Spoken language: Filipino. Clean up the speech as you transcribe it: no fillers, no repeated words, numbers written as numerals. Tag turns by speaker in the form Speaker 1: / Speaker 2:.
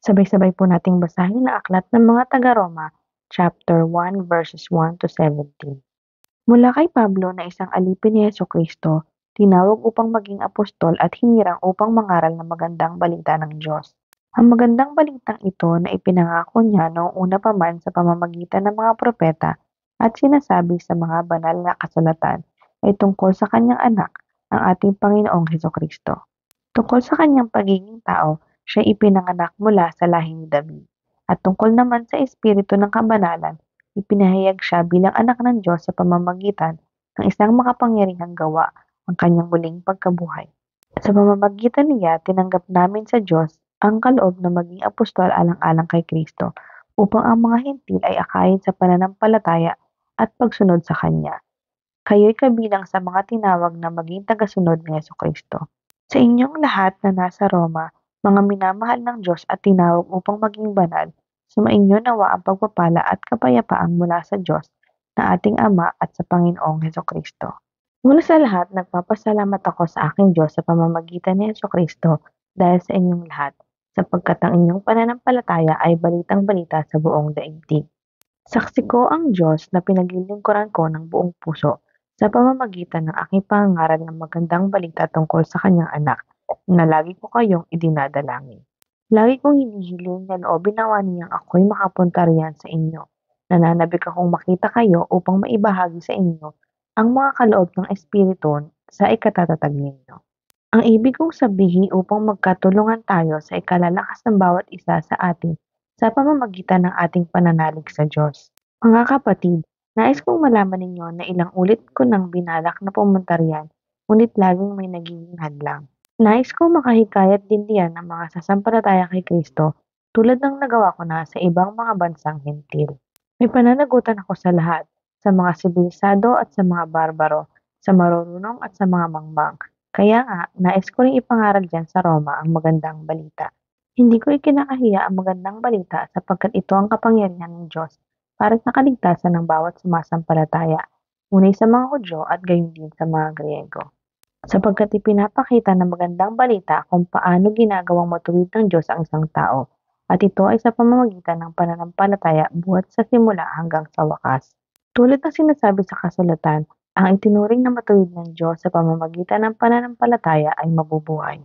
Speaker 1: Sabay-sabay po nating basahin ang aklat ng mga taga-Roma, chapter 1 verses 1 to 17. Mula kay Pablo na isang alipin ni Jesucristo, tinawag upang maging apostol at hinirang upang mangaral ng magandang balita ng Diyos. Ang magandang balitang ito na ipinangako niya noong una pa man sa pamamagitan ng mga propeta at sinasabi sa mga banal na kasulatan ay tungkol sa kanyang anak, ang ating Panginoong Jesucristo. Tungkol sa kanyang pagiging tao, siya ipinanganak mula sa lahi ni David. At tungkol naman sa espiritu ng kabanalan, ipinahayag siya bilang anak ng Diyos sa pamamagitan ng isang makapangyarihang gawa, ang kanyang muling pagkabuhay. Sa pamamagitan niya, tinanggap namin sa Diyos ang kaloob na maging apostol alang-alang kay Kristo, upang ang mga hentil ay akayin sa pananampalataya at pagsunod sa Kanya. Kayo'y kabilang sa mga tinawag na maging tagasunod ni Jesucristo. Sa inyong lahat na nasa Roma, mga minamahal ng Diyos at tinawag upang maging banal, sumainyo nawa ang pagpapala at kapayapaan mula sa Diyos na ating Ama at sa Panginoong Jesucristo. Mula sa lahat, nagpapasalamat ako sa aking Diyos sa pamamagitan ni Jesucristo dahil sa inyong lahat, sapagkat ang inyong pananampalataya ay balitang-balita sa buong daigdig. Saksi ko ang Diyos na pinaglilingkuran ko ng buong puso sa pamamagitan ng aking pangangaral ng magandang balita tungkol sa kanyang anak, na lagi ko kayong idinadalangin. Lagi kong hinihiling na loobin nawa niyang ako'y makapunta riyan sa inyo. Nananabik akong makita kayo upang maibahagi sa inyo ang mga kaloob ng Espiritu sa ikatatatag ninyo. Ang ibig kong sabihin upang magkatulungan tayo sa ikalalakas ng bawat isa sa atin sa pamamagitan ng ating pananalig sa Diyos. Mga kapatid, nais kong malaman ninyo na ilang ulit ko nang binalak na pumunta riyan, ngunit laging may nagiging hadlang. Nais kong makahikayat din diyan ng mga sasampalataya kay Kristo tulad ng nagawa ko na sa ibang mga bansang hentil. May pananagutan ako sa lahat, sa mga sibilisado at sa mga barbaro, sa marurunong at sa mga mangmang. Kaya nga, nais ko ring ipangaral diyan sa Roma ang magandang balita. Hindi ko ikinakahiya ang magandang balita sapagkat ito ang kapangyarihan ng Diyos para sa kaligtasan ng bawat sumasampalataya, unay sa mga Hudyo at gayon din sa mga Griego. Sapagkat ipinapakita ng magandang balita kung paano ginagawang matuwid ng Diyos ang isang tao, at ito ay sa pamamagitan ng pananampalataya buhat sa simula hanggang sa wakas. Tulad ng sinasabi sa kasulatan, ang itinuring na matuwid ng Diyos sa pamamagitan ng pananampalataya ay mabubuhay.